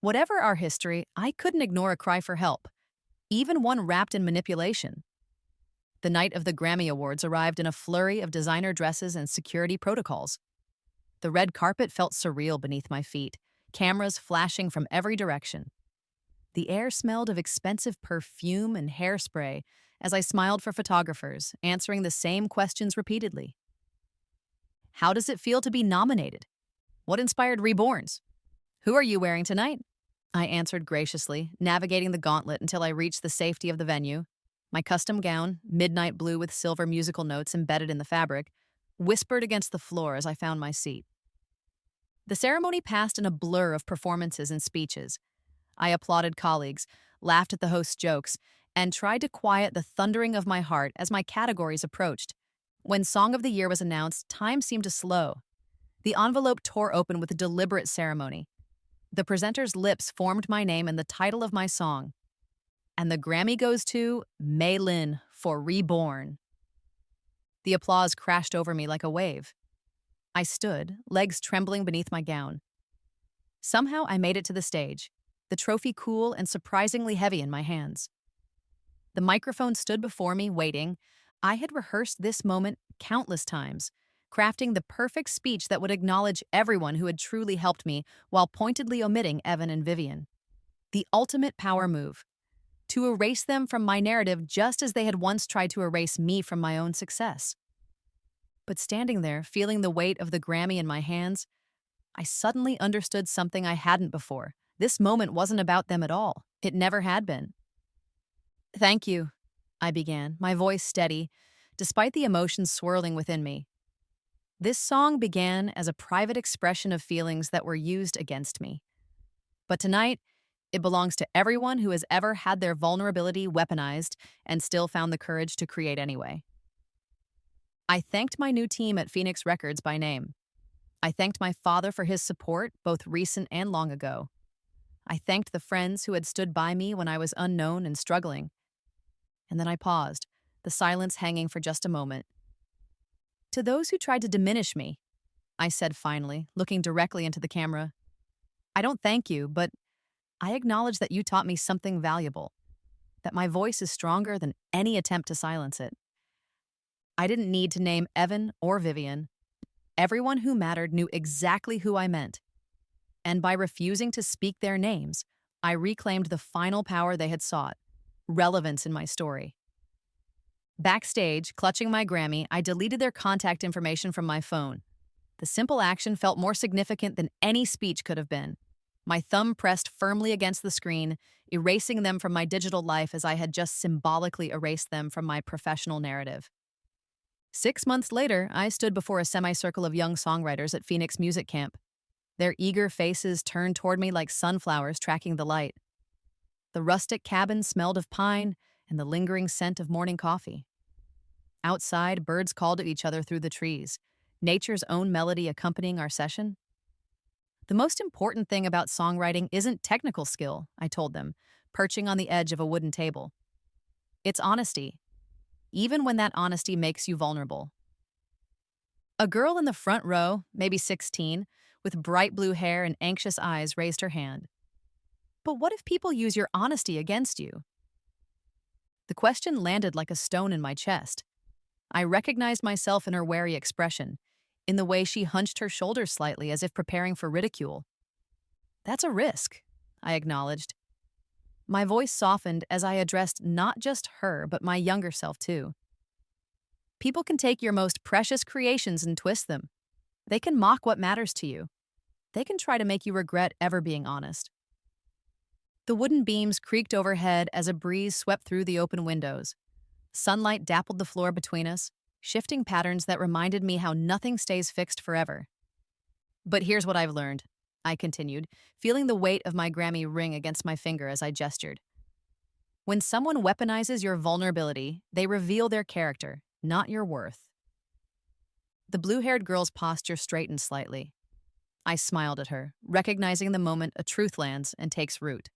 Whatever our history, I couldn't ignore a cry for help, even one wrapped in manipulation. The night of the Grammy Awards arrived in a flurry of designer dresses and security protocols. The red carpet felt surreal beneath my feet, cameras flashing from every direction. The air smelled of expensive perfume and hairspray as I smiled for photographers, answering the same questions repeatedly. "How does it feel to be nominated? What inspired Reborns? Who are you wearing tonight?" I answered graciously, navigating the gauntlet until I reached the safety of the venue. My custom gown, midnight blue with silver musical notes embedded in the fabric, whispered against the floor as I found my seat. The ceremony passed in a blur of performances and speeches. I applauded colleagues, laughed at the host's jokes, and tried to quiet the thundering of my heart as my categories approached. When Song of the Year was announced, time seemed to slow. The envelope tore open with a deliberate ceremony. The presenter's lips formed my name and the title of my song. And the Grammy goes to Mei Lin for Reborn. The applause crashed over me like a wave. I stood, legs trembling beneath my gown. Somehow I made it to the stage, the trophy cool and surprisingly heavy in my hands. The microphone stood before me, waiting. I had rehearsed this moment countless times, crafting the perfect speech that would acknowledge everyone who had truly helped me while pointedly omitting Evan and Vivian. The ultimate power move: to erase them from my narrative just as they had once tried to erase me from my own success. But standing there, feeling the weight of the Grammy in my hands, I suddenly understood something I hadn't before. This moment wasn't about them at all. It never had been. "Thank you," I began, my voice steady, despite the emotions swirling within me. This song began as a private expression of feelings that were used against me. But tonight, it belongs to everyone who has ever had their vulnerability weaponized and still found the courage to create anyway. I thanked my new team at Phoenix Records by name. I thanked my father for his support, both recent and long ago. I thanked the friends who had stood by me when I was unknown and struggling. And then I paused, the silence hanging for just a moment. "To those who tried to diminish me," I said finally, looking directly into the camera, "I don't thank you, but I acknowledge that you taught me something valuable, that my voice is stronger than any attempt to silence it." I didn't need to name Evan or Vivian. Everyone who mattered knew exactly who I meant. And by refusing to speak their names, I reclaimed the final power they had sought: relevance in my story. Backstage, clutching my Grammy, I deleted their contact information from my phone. The simple action felt more significant than any speech could have been. My thumb pressed firmly against the screen, erasing them from my digital life as I had just symbolically erased them from my professional narrative. 6 months later, I stood before a semicircle of young songwriters at Phoenix Music Camp. Their eager faces turned toward me like sunflowers tracking the light. The rustic cabin smelled of pine and the lingering scent of morning coffee. Outside, birds called to each other through the trees, nature's own melody accompanying our session. "The most important thing about songwriting isn't technical skill," I told them, perching on the edge of a wooden table. "It's honesty, even when that honesty makes you vulnerable." A girl in the front row, maybe 16, with bright blue hair and anxious eyes, raised her hand. "But what if people use your honesty against you?" The question landed like a stone in my chest. I recognized myself in her wary expression, in the way she hunched her shoulders slightly as if preparing for ridicule. "That's a risk," I acknowledged. My voice softened as I addressed not just her, but my younger self too. "People can take your most precious creations and twist them. They can mock what matters to you. They can try to make you regret ever being honest." The wooden beams creaked overhead as a breeze swept through the open windows. Sunlight dappled the floor between us, shifting patterns that reminded me how nothing stays fixed forever. "But here's what I've learned," I continued, feeling the weight of my Grammy ring against my finger as I gestured. "When someone weaponizes your vulnerability, they reveal their character, not your worth." The blue-haired girl's posture straightened slightly. I smiled at her, recognizing the moment a truth lands and takes root.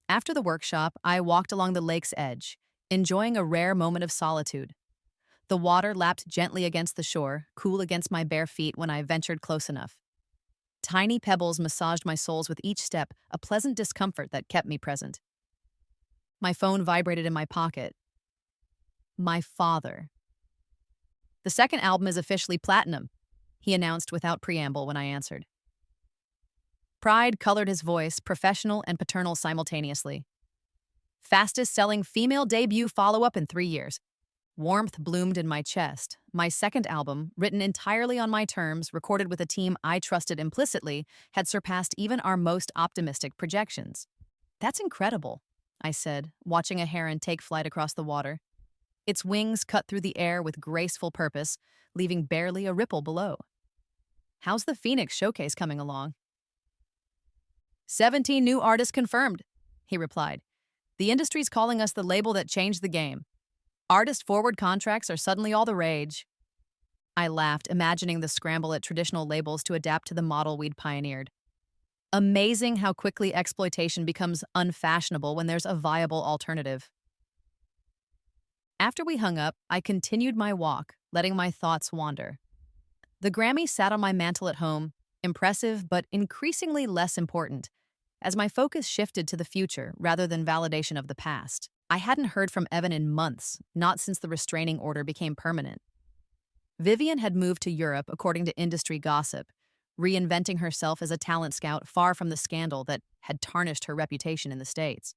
After the workshop, I walked along the lake's edge, enjoying a rare moment of solitude. The water lapped gently against the shore, cool against my bare feet when I ventured close enough. Tiny pebbles massaged my soles with each step, a pleasant discomfort that kept me present. My phone vibrated in my pocket. My father. "The second album is officially platinum," he announced without preamble when I answered. Pride colored his voice, professional and paternal simultaneously. "Fastest-selling female debut follow-up in 3 years." Warmth bloomed in my chest. My second album, written entirely on my terms, recorded with a team I trusted implicitly, had surpassed even our most optimistic projections. "That's incredible," I said, watching a heron take flight across the water. Its wings cut through the air with graceful purpose, leaving barely a ripple below. "How's the Phoenix showcase coming along?" 17 new artists confirmed," he replied. "The industry's calling us the label that changed the game. Artist-forward contracts are suddenly all the rage." I laughed, imagining the scramble at traditional labels to adapt to the model we'd pioneered. Amazing how quickly exploitation becomes unfashionable when there's a viable alternative. After we hung up, I continued my walk, letting my thoughts wander. The Grammy sat on my mantle at home, impressive but increasingly less important, as my focus shifted to the future rather than validation of the past. I hadn't heard from Evan in months, not since the restraining order became permanent. Vivian had moved to Europe, according to industry gossip, reinventing herself as a talent scout far from the scandal that had tarnished her reputation in the States.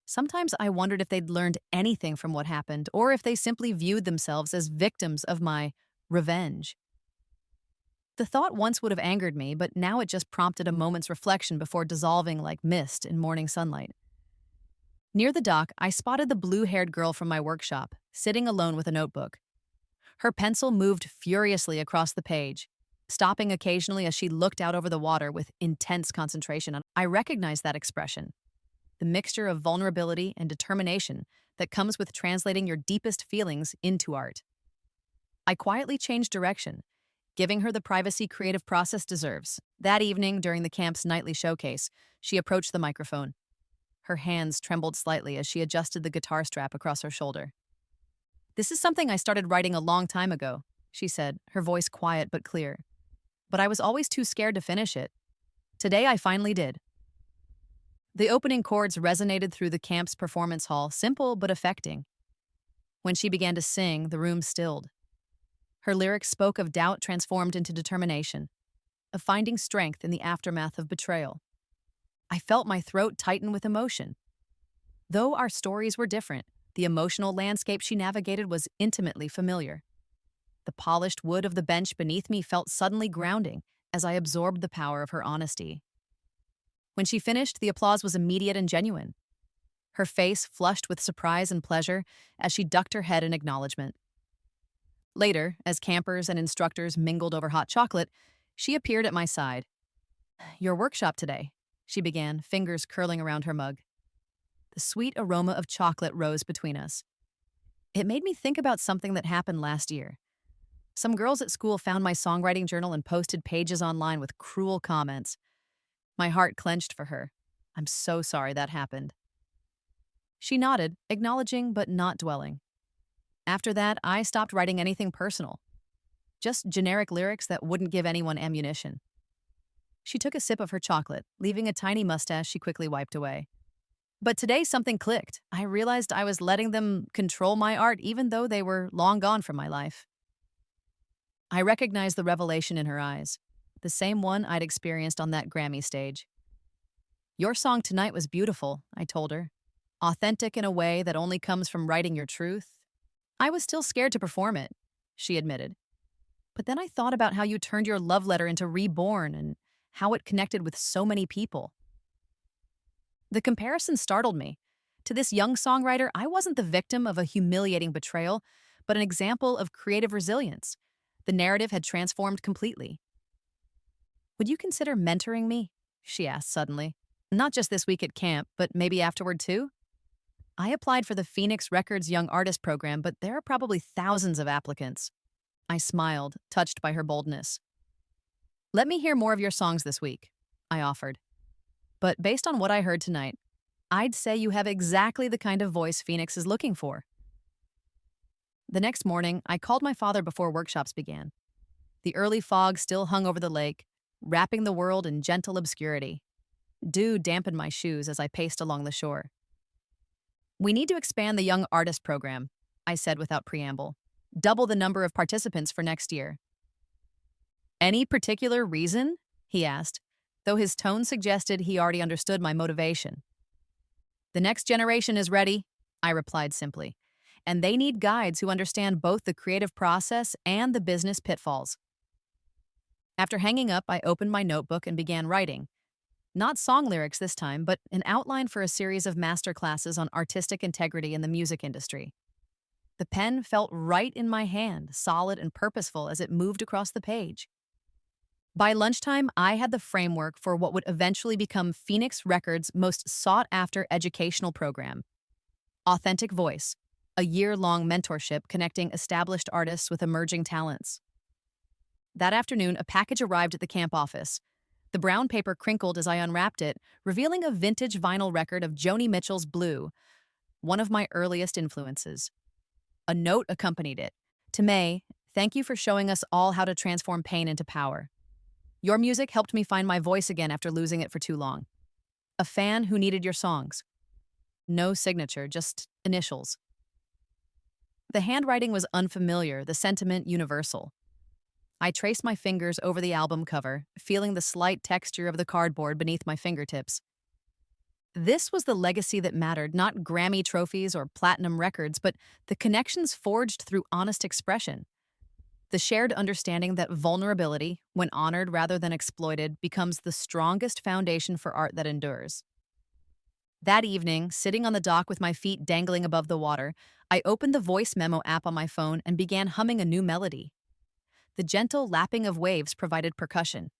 Sometimes I wondered if they'd learned anything from what happened, or if they simply viewed themselves as victims of my revenge. The thought once would have angered me, but now it just prompted a moment's reflection before dissolving like mist in morning sunlight. Near the dock, I spotted the blue-haired girl from my workshop, sitting alone with a notebook. Her pencil moved furiously across the page, stopping occasionally as she looked out over the water with intense concentration. I recognized that expression, the mixture of vulnerability and determination that comes with translating your deepest feelings into art. I quietly changed direction, giving her the privacy creative process deserves. That evening, during the camp's nightly showcase, she approached the microphone. Her hands trembled slightly as she adjusted the guitar strap across her shoulder. "This is something I started writing a long time ago," she said, her voice quiet but clear. "But I was always too scared to finish it. Today I finally did." The opening chords resonated through the camp's performance hall, simple but affecting. When she began to sing, the room stilled. Her lyrics spoke of doubt transformed into determination, of finding strength in the aftermath of betrayal. I felt my throat tighten with emotion. Though our stories were different, the emotional landscape she navigated was intimately familiar. The polished wood of the bench beneath me felt suddenly grounding as I absorbed the power of her honesty. When she finished, the applause was immediate and genuine. Her face flushed with surprise and pleasure as she ducked her head in acknowledgement. Later, as campers and instructors mingled over hot chocolate, she appeared at my side. "Your workshop today," she began, fingers curling around her mug. The sweet aroma of chocolate rose between us. It made me think about something that happened last year. Some girls at school found my songwriting journal and posted pages online with cruel comments. My heart clenched for her. "I'm so sorry that happened." She nodded, acknowledging but not dwelling. After that, I stopped writing anything personal. Just generic lyrics that wouldn't give anyone ammunition. She took a sip of her chocolate, leaving a tiny mustache she quickly wiped away. But today something clicked. I realized I was letting them control my art even though they were long gone from my life. I recognized the revelation in her eyes, the same one I'd experienced on that Grammy stage. "Your song tonight was beautiful," I told her. "Authentic in a way that only comes from writing your truth." "I was still scared to perform it," she admitted. "But then I thought about how you turned your love letter into Reborn and how it connected with so many people." The comparison startled me. To this young songwriter, I wasn't the victim of a humiliating betrayal, but an example of creative resilience. The narrative had transformed completely. "Would you consider mentoring me?" she asked suddenly. "Not just this week at camp, but maybe afterward too?" I applied for the Phoenix Records Young Artist Program, but there are probably thousands of applicants. I smiled, touched by her boldness. "Let me hear more of your songs this week," I offered. "But based on what I heard tonight, I'd say you have exactly the kind of voice Phoenix is looking for." The next morning, I called my father before workshops began. The early fog still hung over the lake, wrapping the world in gentle obscurity. Dew dampened my shoes as I paced along the shore. "We need to expand the Young Artist Program," I said without preamble. "Double the number of participants for next year." "Any particular reason?" he asked, though his tone suggested he already understood my motivation. "The next generation is ready," I replied simply, "and they need guides who understand both the creative process and the business pitfalls." After hanging up, I opened my notebook and began writing. Not song lyrics this time, but an outline for a series of master classes on artistic integrity in the music industry. The pen felt right in my hand, solid and purposeful as it moved across the page. By lunchtime, I had the framework for what would eventually become Phoenix Records' most sought-after educational program. Authentic Voice, a year-long mentorship connecting established artists with emerging talents. That afternoon, a package arrived at the camp office. The brown paper crinkled as I unwrapped it, revealing a vintage vinyl record of Joni Mitchell's Blue, one of my earliest influences. A note accompanied it. "To May, thank you for showing us all how to transform pain into power. Your music helped me find my voice again after losing it for too long. A fan who needed your songs." No signature, just initials. The handwriting was unfamiliar, the sentiment universal. I traced my fingers over the album cover, feeling the slight texture of the cardboard beneath my fingertips. This was the legacy that mattered, not Grammy trophies or platinum records, but the connections forged through honest expression. The shared understanding that vulnerability, when honored rather than exploited, becomes the strongest foundation for art that endures. That evening, sitting on the dock with my feet dangling above the water, I opened the voice memo app on my phone and began humming a new melody. The gentle lapping of waves provided percussion.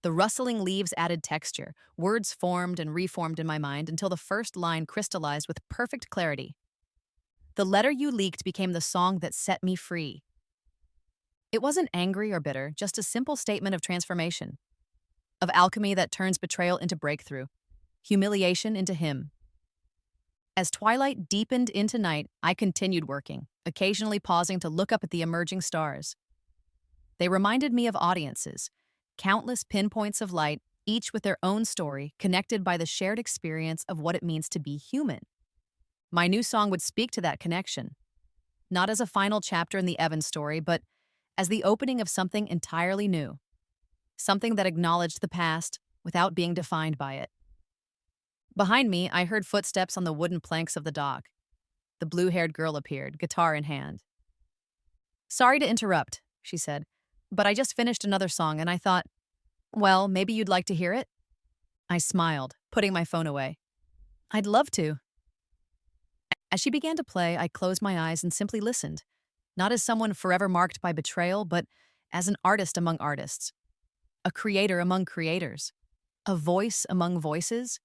The rustling leaves added texture. Words formed and reformed in my mind until the first line crystallized with perfect clarity. The letter you leaked became the song that set me free. It wasn't angry or bitter, just a simple statement of transformation, of alchemy that turns betrayal into breakthrough, humiliation into hymn. As twilight deepened into night, I continued working, occasionally pausing to look up at the emerging stars. They reminded me of audiences, countless pinpoints of light, each with their own story, connected by the shared experience of what it means to be human. My new song would speak to that connection, not as a final chapter in the Evans story, but as the opening of something entirely new, something that acknowledged the past without being defined by it. Behind me, I heard footsteps on the wooden planks of the dock. The blue-haired girl appeared, guitar in hand. "Sorry to interrupt," she said, "but I just finished another song and I thought, well, maybe you'd like to hear it?" I smiled, putting my phone away. "I'd love to." As she began to play, I closed my eyes and simply listened, not as someone forever marked by betrayal, but as an artist among artists, a creator among creators, a voice among voices.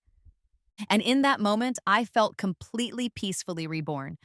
And in that moment, I felt completely peacefully reborn,